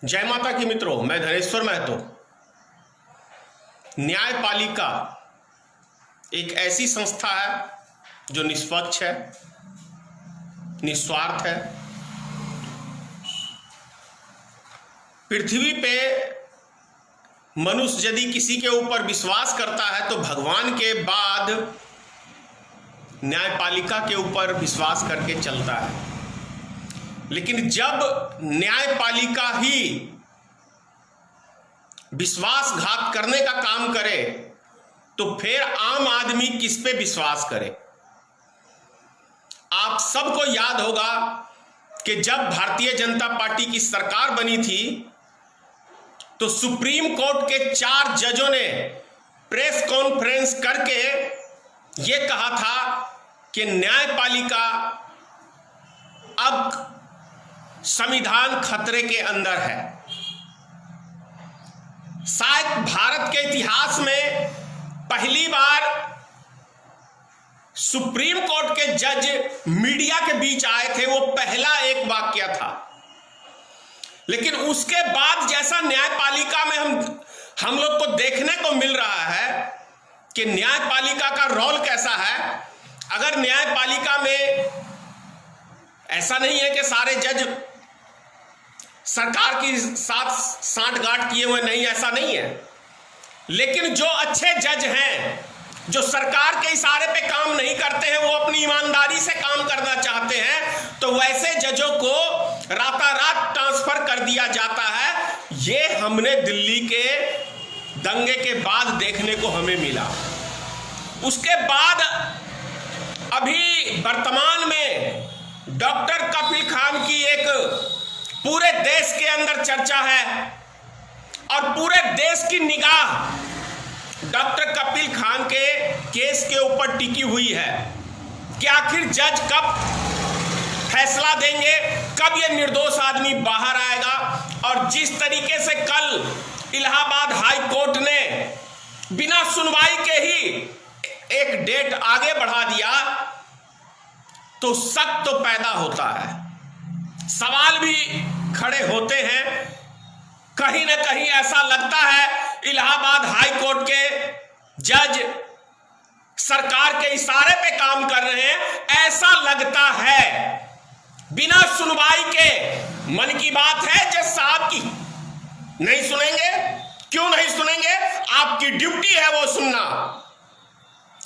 जय माता की मित्रों, मैं धनेश्वर महतो। न्यायपालिका एक ऐसी संस्था है जो निष्पक्ष है, निस्वार्थ है। पृथ्वी पे मनुष्य यदि किसी के ऊपर विश्वास करता है तो भगवान के बाद न्यायपालिका के ऊपर विश्वास करके चलता है। लेकिन जब न्यायपालिका ही विश्वासघात करने का काम करे तो फिर आम आदमी किस पे विश्वास करे। आप सबको याद होगा कि जब भारतीय जनता पार्टी की सरकार बनी थी तो सुप्रीम कोर्ट के 4 जजों ने प्रेस कॉन्फ्रेंस करके यह कहा था कि न्यायपालिका अब संविधान खतरे के अंदर है। शायद भारत के इतिहास में पहली बार सुप्रीम कोर्ट के जज मीडिया के बीच आए थे। वो पहला एक वाकया था। लेकिन उसके बाद जैसा न्यायपालिका में हम लोग को देखने को मिल रहा है कि न्यायपालिका का रोल कैसा है। अगर न्यायपालिका में ऐसा नहीं है कि सारे जज सरकार की साथ सांठगांठ किए हुए, नहीं, ऐसा नहीं है। लेकिन जो अच्छे जज हैं, जो सरकार के इशारे पे काम नहीं करते हैं, वो अपनी ईमानदारी से काम करना चाहते हैं, तो वैसे जजों को रातारात ट्रांसफर कर दिया जाता है। ये हमने दिल्ली के दंगे के बाद देखने को हमें मिला। उसके बाद अभी वर्तमान में डॉक्टर कपिल खान की एक पूरे देश के अंदर चर्चा है और पूरे देश की निगाह डॉक्टर कपिल खान के केस के ऊपर टिकी हुई है कि आखिर जज कब फैसला देंगे, कब ये निर्दोष आदमी बाहर आएगा। और जिस तरीके से कल इलाहाबाद हाई कोर्ट ने बिना सुनवाई के ही एक डेट आगे बढ़ा दिया तो शक तो पैदा होता है, सवाल भी खड़े होते हैं। कहीं ना कहीं ऐसा लगता है इलाहाबाद हाई कोर्ट के जज सरकार के इशारे पे काम कर रहे हैं, ऐसा लगता है। बिना सुनवाई के मन की बात है जज साहब की, नहीं सुनेंगे। क्यों नहीं सुनेंगे? आपकी ड्यूटी है वो सुनना।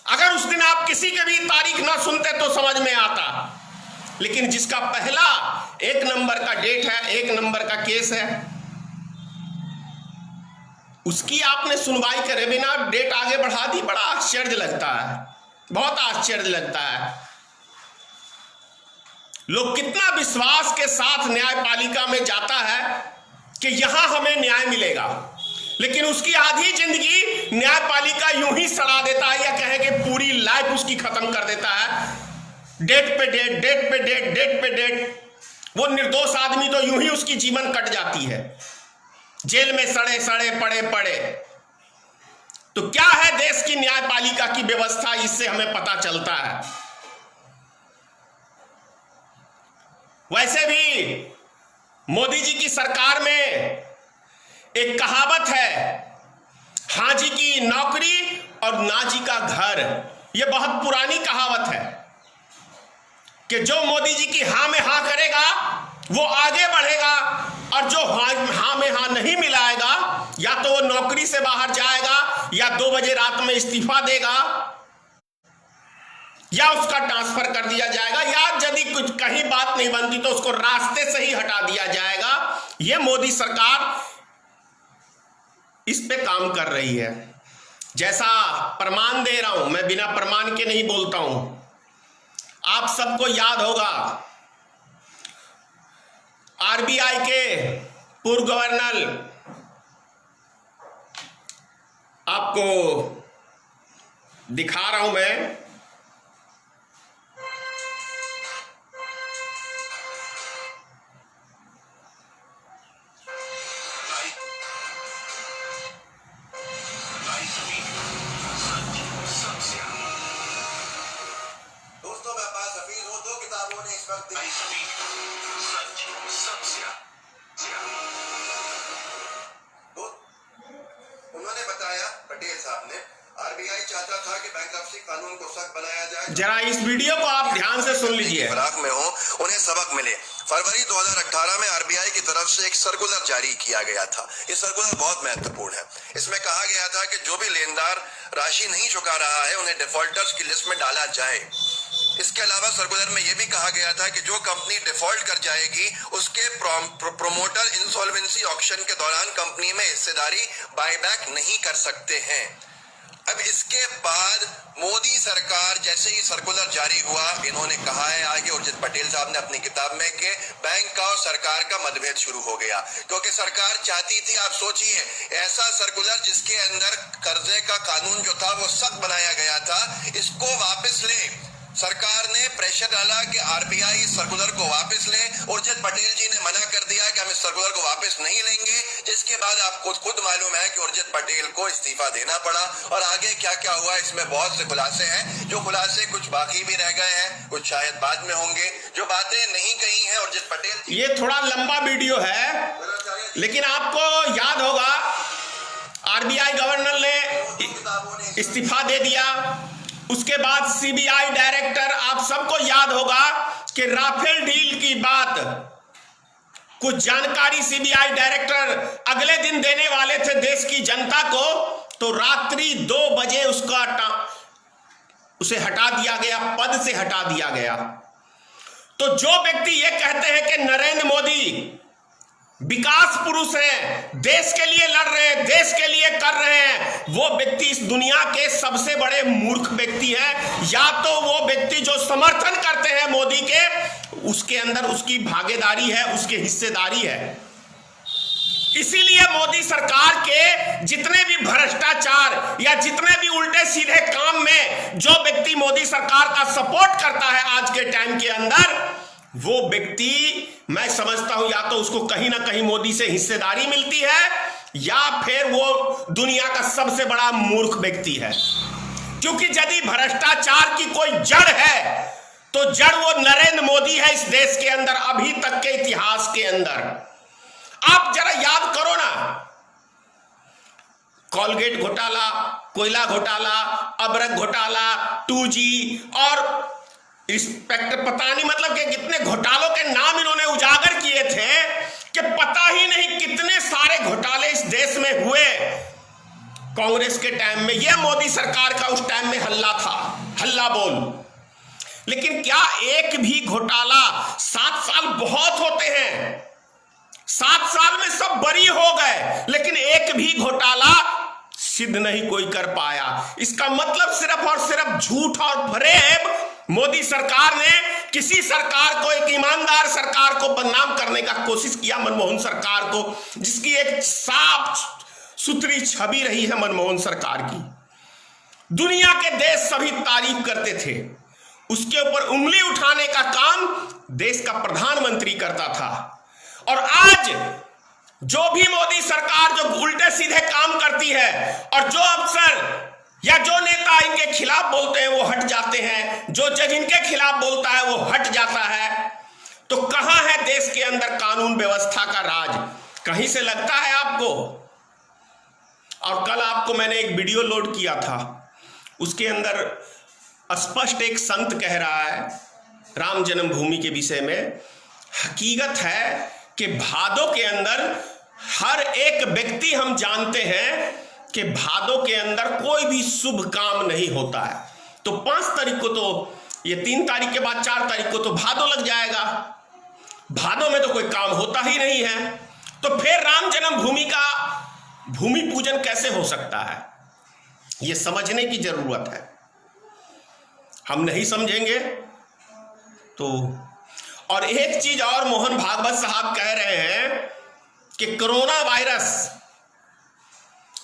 अगर उस दिन आप किसी के भी तारीख ना सुनते तो समझ में आता। लेकिन जिसका पहला 1 नंबर का डेट है, 1 नंबर का केस है, उसकी आपने सुनवाई करे बिना डेट आगे बढ़ा दी। बड़ा आश्चर्य लगता है, बहुत आश्चर्य लगता है। लोग कितना विश्वास के साथ न्यायपालिका में जाता है कि यहां हमें न्याय मिलेगा, लेकिन उसकी आधी जिंदगी न्यायपालिका यूं ही सड़ा देता है, या कहे कि पूरी लाइफ उसकी खत्म कर देता है। डेट पे डेट, डेट पे डेट, डेट पे डेट। वो निर्दोष आदमी तो यूं ही उसकी जीवन कट जाती है, जेल में सड़े सड़े पड़े पड़े। तो क्या है देश की न्यायपालिका की व्यवस्था, इससे हमें पता चलता है। वैसे भी मोदी जी की सरकार में एक कहावत है, हां जी की नौकरी और ना जी का घर। यह बहुत पुरानी कहावत है कि जो मोदी जी की हां में हां करेगा वो आगे बढ़ेगा, और जो हां में हां नहीं मिलाएगा या तो वो नौकरी से बाहर जाएगा, या 2 बजे रात में इस्तीफा देगा, या उसका ट्रांसफर कर दिया जाएगा, या यदि कुछ कहीं बात नहीं बनती तो उसको रास्ते से ही हटा दिया जाएगा। ये मोदी सरकार इस पे काम कर रही है। जैसा प्रमाण दे रहा हूं, मैं बिना प्रमाण के नहीं बोलता हूं। आप सबको याद होगा आरबीआई के पूर्व गवर्नर, आपको दिखा रहा हूं मैं, जरा इस वीडियो को आप ध्यान से सुन लीजिए। फिराक में हो, उन्हें सबक मिले। फरवरी 2018 में आरबीआई की तरफ से एक सर्कुलर जारी किया गया था। ये सर्कुलर बहुत महत्वपूर्ण है। इसमें कहा गया था कि जो भी लेनदार राशि नहीं चुका रहा है उन्हें डिफॉल्टर्स की लिस्ट में डाला जाए। इसके अलावा सर्कुलर में यह भी कहा गया था कि जो कंपनी डिफॉल्ट कर जाएगी उसके प्रोमोटर इंसॉल्वेंसी ऑक्शन के दौरान कंपनी में हिस्सेदारी बायबैक नहीं कर सकते हैं। अब इसके बाद मोदी सरकार जैसे ही सर्कुलर जारी हुआ, इन्होंने कहा है आगे, उर्जित पटेल साहब ने अपनी किताब में, कि बैंक का और सरकार का मतभेद शुरू हो गया। क्योंकि सरकार चाहती थी, आप सोचिए, ऐसा सर्कुलर जिसके अंदर कर्जे का कानून जो था वो सख्त बनाया गया था, इसको वापस ले। सरकार ने प्रेशर डाला कि आरबीआई इस सर्कुलर को वापस ले। उर्जित पटेल जी ने मना कर दिया कि हम इस सर्कुलर को वापस नहीं लेंगे, जिसके बाद आपको खुद मालूम है कि उर्जित पटेल को इस्तीफा देना पड़ा। और आगे क्या क्या हुआ, इसमें बहुत से खुलासे हैं। जो खुलासे कुछ बाकी भी रह गए हैं, कुछ शायद बाद में होंगे। जो बातें नहीं कही हैं उर्जित पटेल, ये थोड़ा लंबा वीडियो है, लेकिन आपको याद होगा आरबीआई गवर्नर ने इस्तीफा दे दिया। उसके बाद सीबीआई डायरेक्टर, आप सबको याद होगा कि राफेल डील की बात कुछ जानकारी सीबीआई डायरेक्टर अगले दिन देने वाले थे देश की जनता को, तो रात्रि 2 बजे उसे हटा दिया गया, पद से हटा दिया गया। तो जो व्यक्ति ये कहते हैं कि नरेंद्र मोदी विकास पुरुष हैं, देश के लिए लड़ रहे हैं, देश के लिए कर रहे हैं, वो व्यक्ति इस दुनिया के सबसे बड़े मूर्ख व्यक्ति हैं। या तो वो व्यक्ति जो समर्थन करते हैं मोदी के, उसके अंदर उसकी भागीदारी है, उसकी हिस्सेदारी है। इसीलिए मोदी सरकार के जितने भी भ्रष्टाचार या जितने भी उल्टे सीधे काम में जो व्यक्ति मोदी सरकार का सपोर्ट करता है आज के टाइम के अंदर, वो व्यक्ति, मैं समझता हूं, या तो उसको कहीं ना कहीं मोदी से हिस्सेदारी मिलती है, या फिर वो दुनिया का सबसे बड़ा मूर्ख व्यक्ति है। क्योंकि यदि भ्रष्टाचार की कोई जड़ है तो जड़ वो नरेंद्र मोदी है इस देश के अंदर, अभी तक के इतिहास के अंदर। आप जरा याद करो ना, कॉलगेट घोटाला, कोयला घोटाला, अबरक घोटाला, 2G और इंस्पेक्टर, पता नहीं मतलब कि कितने घोटालों के नाम इन्होंने उजागर किए थे कि पता ही नहीं कितने सारे घोटाले इस देश में हुए कांग्रेस के टाइम में। यह मोदी सरकार का उस टाइम में हल्ला था, हल्ला बोल। लेकिन क्या एक भी घोटाला, 7 साल बहुत होते हैं, 7 साल में सब बरी हो गए, लेकिन एक भी घोटाला सिद्ध नहीं कोई कर पाया। इसका मतलब सिर्फ और सिर्फ झूठ और फरेब मोदी सरकार ने किसी सरकार को, एक ईमानदार सरकार को बदनाम करने का कोशिश किया, मनमोहन सरकार को, जिसकी एक साफ सुथरी छवि रही है मनमोहन सरकार की। दुनिया के देश सभी तारीफ करते थे, उसके ऊपर उंगली उठाने का काम देश का प्रधानमंत्री करता था। और आज जो भी मोदी सरकार जो उल्टे सीधे काम करती है, और जो अफसर या जो नेता इनके खिलाफ बोलते हैं वो हट जाते हैं, जो जज इनके खिलाफ बोलता है वो हट जाता है, तो कहां है देश के अंदर कानून व्यवस्था का राज? कहीं से लगता है आपको? और कल आपको मैंने एक वीडियो लोड किया था, उसके अंदर स्पष्ट एक संत कह रहा है राम जन्मभूमि के विषय में। हकीकत है कि भादों के अंदर हर एक व्यक्ति, हम जानते हैं कि भादों के अंदर कोई भी शुभ काम नहीं होता है। तो 5 तारीख को, तो ये 3 तारीख के बाद 4 तारीख को तो भादों लग जाएगा। भादों में तो कोई काम होता ही नहीं है, तो फिर राम जन्मभूमि का भूमि पूजन कैसे हो सकता है? ये समझने की जरूरत है। हम नहीं समझेंगे तो। और एक चीज और मोहन भागवत साहब कह रहे हैं कि कोरोना वायरस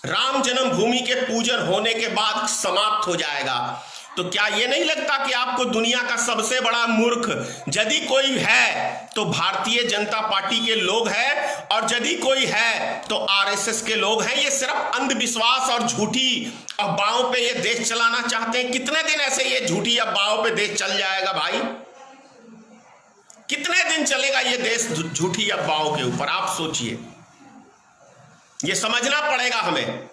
राम जन्मभूमि के पूजन होने के बाद समाप्त हो जाएगा। तो क्या ये नहीं लगता कि आपको दुनिया का सबसे बड़ा मूर्ख यदि कोई है तो भारतीय जनता पार्टी के लोग हैं, और यदि कोई है तो आरएसएस के लोग हैं। ये सिर्फ अंधविश्वास और झूठी अफवाहों पे ये देश चलाना चाहते हैं। कितने दिन ऐसे ये झूठी अफवाहों पे देश चल जाएगा भाई? कितने दिन चलेगा ये देश झूठी अफवाहों के ऊपर? आप सोचिए, ये समझना पड़ेगा हमें।